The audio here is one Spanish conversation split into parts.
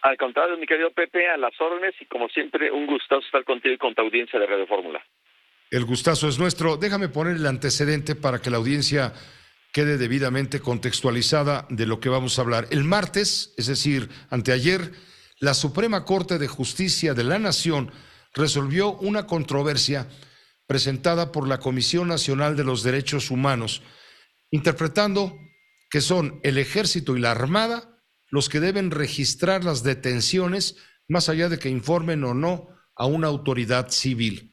Al contrario, mi querido Pepe, a las órdenes y como siempre un gustazo estar contigo y con tu audiencia de Radio Fórmula. El gustazo es nuestro. Déjame poner el antecedente para que la audiencia quede debidamente contextualizada de lo que vamos a hablar. El martes, es decir, anteayer, la Suprema Corte de Justicia de la Nación resolvió una controversia presentada por la Comisión Nacional de los Derechos Humanos, interpretando que son el Ejército y la Armada los que deben registrar las detenciones, más allá de que informen o no a una autoridad civil.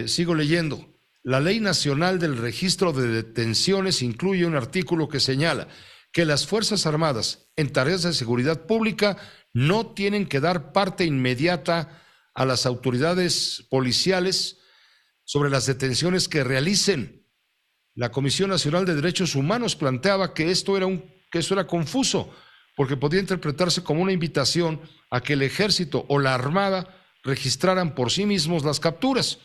Sigo leyendo. La Ley Nacional del Registro de Detenciones incluye un artículo que señala que las Fuerzas Armadas en tareas de seguridad pública no tienen que dar parte inmediata a las autoridades policiales sobre las detenciones que realicen. La Comisión Nacional de Derechos Humanos planteaba que eso era confuso, porque podía interpretarse como una invitación a que el Ejército o la Armada registraran por sí mismos las capturas.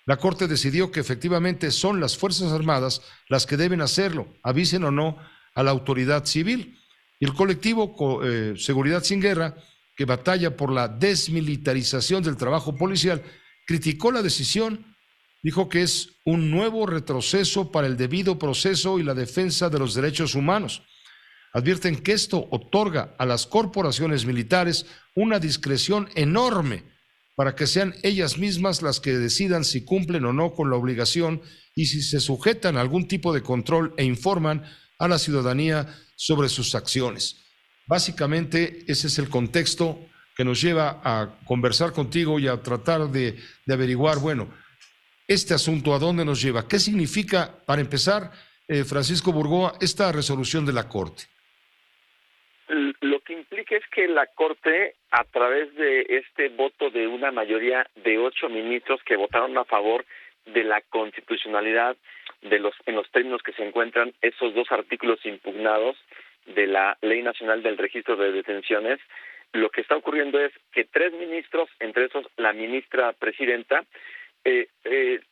La Corte decidió que efectivamente son las Fuerzas Armadas las que deben hacerlo, avisen o no a la autoridad civil. Y el colectivo Seguridad Sin Guerra, que batalla por la desmilitarización del trabajo policial, criticó la decisión, dijo que es un nuevo retroceso para el debido proceso y la defensa de los derechos humanos. Advierten que esto otorga a las corporaciones militares una discreción enorme para que sean ellas mismas las que decidan si cumplen o no con la obligación y si se sujetan a algún tipo de control e informan a la ciudadanía sobre sus acciones. Básicamente, ese es el contexto que nos lleva a conversar contigo y a tratar de averiguar, bueno, este asunto, ¿a dónde nos lleva? ¿Qué significa, para empezar, Francisco Burgoa, esta resolución de la Corte? Lo que implica es que la Corte, a través de este voto de una mayoría de 8 ministros que votaron a favor de la constitucionalidad en los términos que se encuentran esos dos artículos impugnados de la Ley Nacional del Registro de Detenciones, lo que está ocurriendo es que 3 ministros, entre esos la ministra presidenta,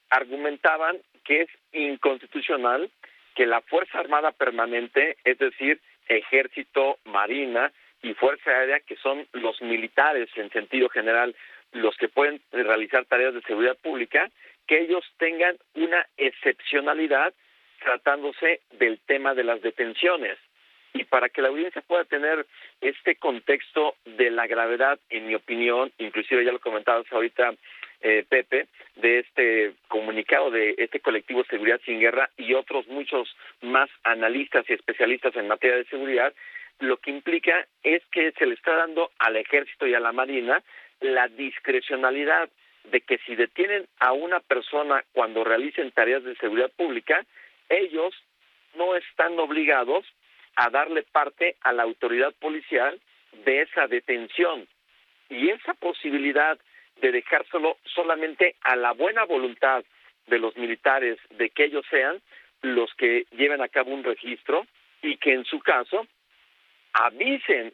argumentaban que es inconstitucional que la Fuerza Armada Permanente, es decir, Ejército, Marina y Fuerza Aérea, que son los militares en sentido general, los que pueden realizar tareas de seguridad pública, que ellos tengan una excepcionalidad tratándose del tema de las detenciones. Y para que la audiencia pueda tener este contexto de la gravedad, en mi opinión, inclusive ya lo comentabas ahorita, Pepe, de este comunicado de este colectivo Seguridad Sin Guerra y otros muchos más analistas y especialistas en materia de seguridad, lo que implica es que se le está dando al Ejército y a la Marina la discrecionalidad de que si detienen a una persona cuando realicen tareas de seguridad pública, ellos no están obligados a darle parte a la autoridad policial de esa detención. Y esa posibilidad de dejárselo solamente a la buena voluntad de los militares, de que ellos sean los que lleven a cabo un registro y que en su caso avisen,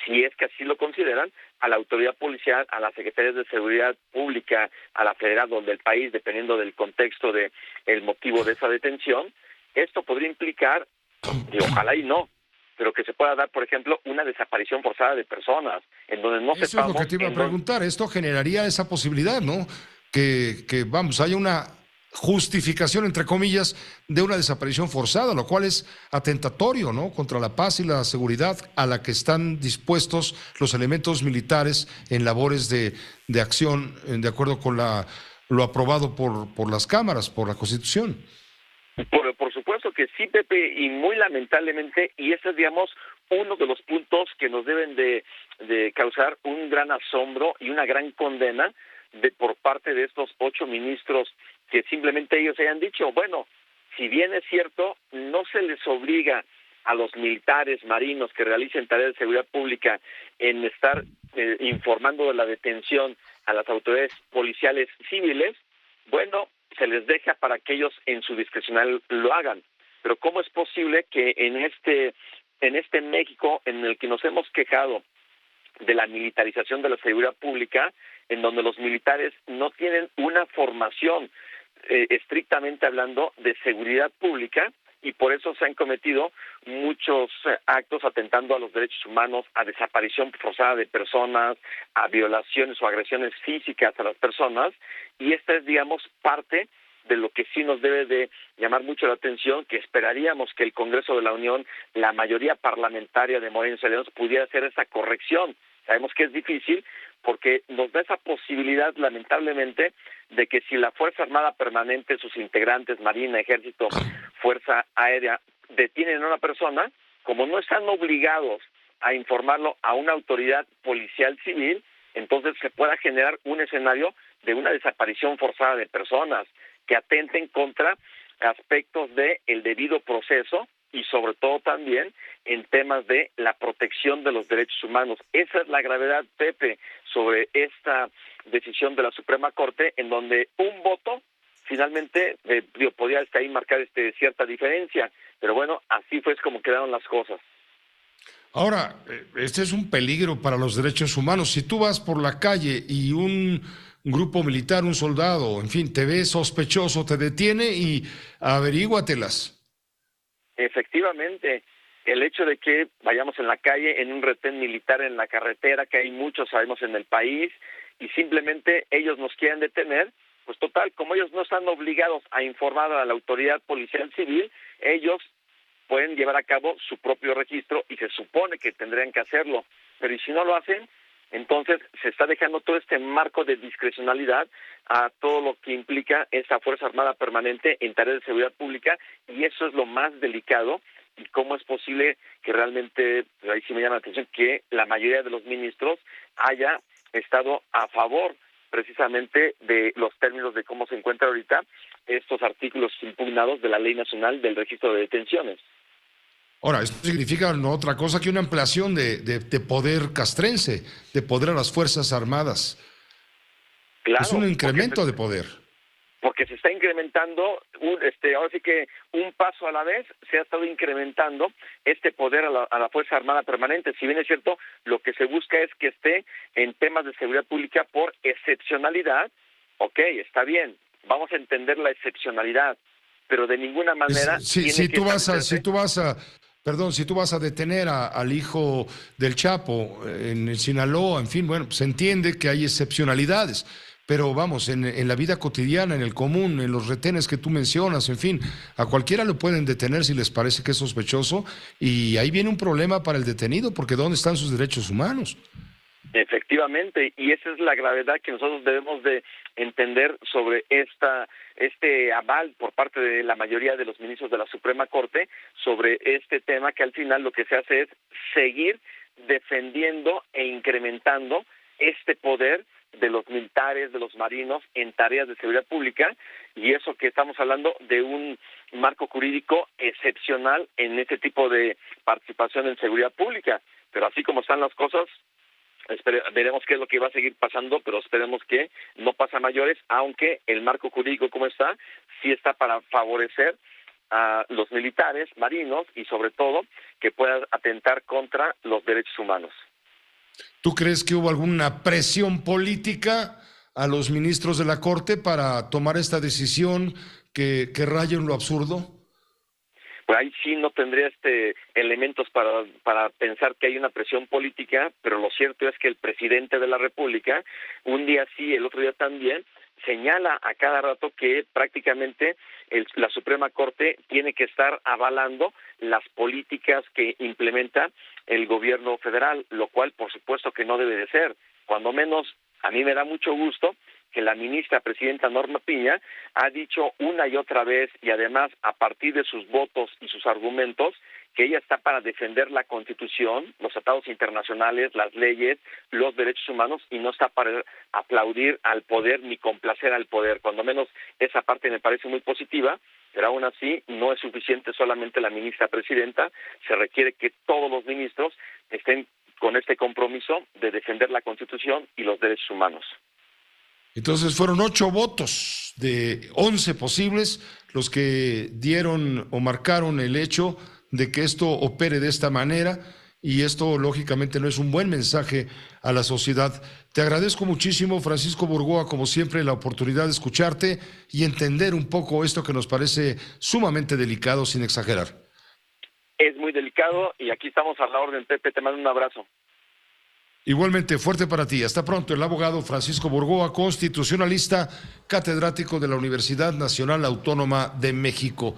si es que así lo consideran, a la autoridad policial, a las secretarías de seguridad pública, a la federal o del país, dependiendo del contexto de el motivo de esa detención. Esto podría implicar, y ojalá y no, pero que se pueda dar, por ejemplo, una desaparición forzada de personas, en donde no sepamos... Eso es lo que te iba a preguntar. Esto generaría esa posibilidad, ¿no? Que vamos, haya una justificación, entre comillas, de una desaparición forzada, lo cual es atentatorio, ¿no?, contra la paz y la seguridad a la que están dispuestos los elementos militares en labores de acción, de acuerdo con lo aprobado por las cámaras, por la Constitución. Por supuesto que sí, Pepe, y muy lamentablemente, y ese es, digamos, uno de los puntos que nos deben de causar un gran asombro y una gran condena por parte de estos 8 ministros, que simplemente ellos hayan dicho, bueno, si bien es cierto, no se les obliga a los militares marinos que realicen tareas de seguridad pública en estar informando de la detención a las autoridades policiales civiles, bueno, se les deja para que ellos en su discrecional lo hagan. Pero ¿cómo es posible que en este México en el que nos hemos quejado de la militarización de la seguridad pública, en donde los militares no tienen una formación estrictamente hablando de seguridad pública, y por eso se han cometido muchos actos atentando a los derechos humanos, a desaparición forzada de personas, a violaciones o agresiones físicas a las personas, y esta es, digamos, parte de lo que sí nos debe de llamar mucho la atención, que esperaríamos que el Congreso de la Unión, la mayoría parlamentaria de Morena y Aliados, pudiera hacer esa corrección. Sabemos que es difícil porque nos da esa posibilidad, lamentablemente, de que si la Fuerza Armada Permanente, sus integrantes, Marina, Ejército, Fuerza Aérea, detienen a una persona, como no están obligados a informarlo a una autoridad policial civil, entonces se pueda generar un escenario de una desaparición forzada de personas que atenten contra aspectos de el debido proceso y sobre todo también en temas de la protección de los derechos humanos. Esa es la gravedad, Pepe, sobre esta decisión de la Suprema Corte, en donde un voto finalmente podía ahí marcar cierta diferencia, pero bueno, así fue como quedaron las cosas. Ahora, este es un peligro para los derechos humanos. Si tú vas por la calle y un grupo militar, un soldado, en fin, te ve sospechoso, te detiene y averíguatelas. Efectivamente, el hecho de que vayamos en la calle, en un retén militar en la carretera, que hay muchos, sabemos, en el país, y simplemente ellos nos quieren detener, pues total, como ellos no están obligados a informar a la autoridad policial civil, ellos pueden llevar a cabo su propio registro y se supone que tendrían que hacerlo, pero y si no lo hacen, entonces se está dejando todo este marco de discrecionalidad a todo lo que implica esa Fuerza Armada Permanente en tareas de seguridad pública, y eso es lo más delicado. Y cómo es posible que realmente, ahí sí me llama la atención, que la mayoría de los ministros haya estado a favor precisamente de los términos de cómo se encuentran ahorita estos artículos impugnados de la Ley Nacional del Registro de Detenciones. Ahora, esto significa no otra cosa que una ampliación de poder castrense, de poder a las Fuerzas Armadas. Claro, es un incremento de poder. Porque se está incrementando, ahora sí que un paso a la vez se ha estado incrementando este poder a la Fuerza Armada Permanente. Si bien es cierto, lo que se busca es que esté en temas de seguridad pública por excepcionalidad. Ok, está bien, vamos a entender la excepcionalidad, pero de ninguna manera... Si tú vas a detener al hijo del Chapo en el Sinaloa, en fin, bueno, se entiende que hay excepcionalidades. Pero vamos, en la vida cotidiana, en el común, en los retenes que tú mencionas, en fin, a cualquiera lo pueden detener si les parece que es sospechoso, y ahí viene un problema para el detenido, porque ¿dónde están sus derechos humanos? Efectivamente, y esa es la gravedad que nosotros debemos de entender sobre este aval por parte de la mayoría de los ministros de la Suprema Corte sobre este tema, que al final lo que se hace es seguir defendiendo e incrementando este poder de los militares, de los marinos en tareas de seguridad pública, y eso que estamos hablando de un marco jurídico excepcional en este tipo de participación en seguridad pública. Pero así como están las cosas, veremos qué es lo que va a seguir pasando, pero esperemos que no pase a mayores, aunque el marco jurídico como está, sí está para favorecer a los militares, marinos y sobre todo que puedan atentar contra los derechos humanos. ¿Tú crees que hubo alguna presión política a los ministros de la Corte para tomar esta decisión que raya en lo absurdo? Pues ahí sí no tendría elementos para pensar que hay una presión política, pero lo cierto es que el presidente de la República, un día sí, el otro día también, señala a cada rato que prácticamente la Suprema Corte tiene que estar avalando las políticas que implementa el gobierno federal, lo cual por supuesto que no debe de ser. Cuando menos a mí me da mucho gusto que la ministra presidenta Norma Piña ha dicho una y otra vez, y además a partir de sus votos y sus argumentos, que ella está para defender la Constitución, los tratados internacionales, las leyes, los derechos humanos, y no está para aplaudir al poder ni complacer al poder. Cuando menos esa parte me parece muy positiva, pero aún así no es suficiente solamente la ministra presidenta, se requiere que todos los ministros estén con este compromiso de defender la Constitución y los derechos humanos. Entonces fueron 8 votos de 11 posibles los que dieron o marcaron el hecho de que esto opere de esta manera, y esto lógicamente no es un buen mensaje a la sociedad. Te agradezco muchísimo, Francisco Burgoa, como siempre, la oportunidad de escucharte y entender un poco esto que nos parece sumamente delicado, sin exagerar. Es muy delicado y aquí estamos a la orden, Pepe, te mando un abrazo. Igualmente, fuerte para ti. Hasta pronto. El abogado Francisco Burgoa, constitucionalista, catedrático de la Universidad Nacional Autónoma de México.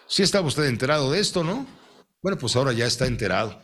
Sí estaba usted enterado de esto, ¿no? Bueno, pues ahora ya está enterado.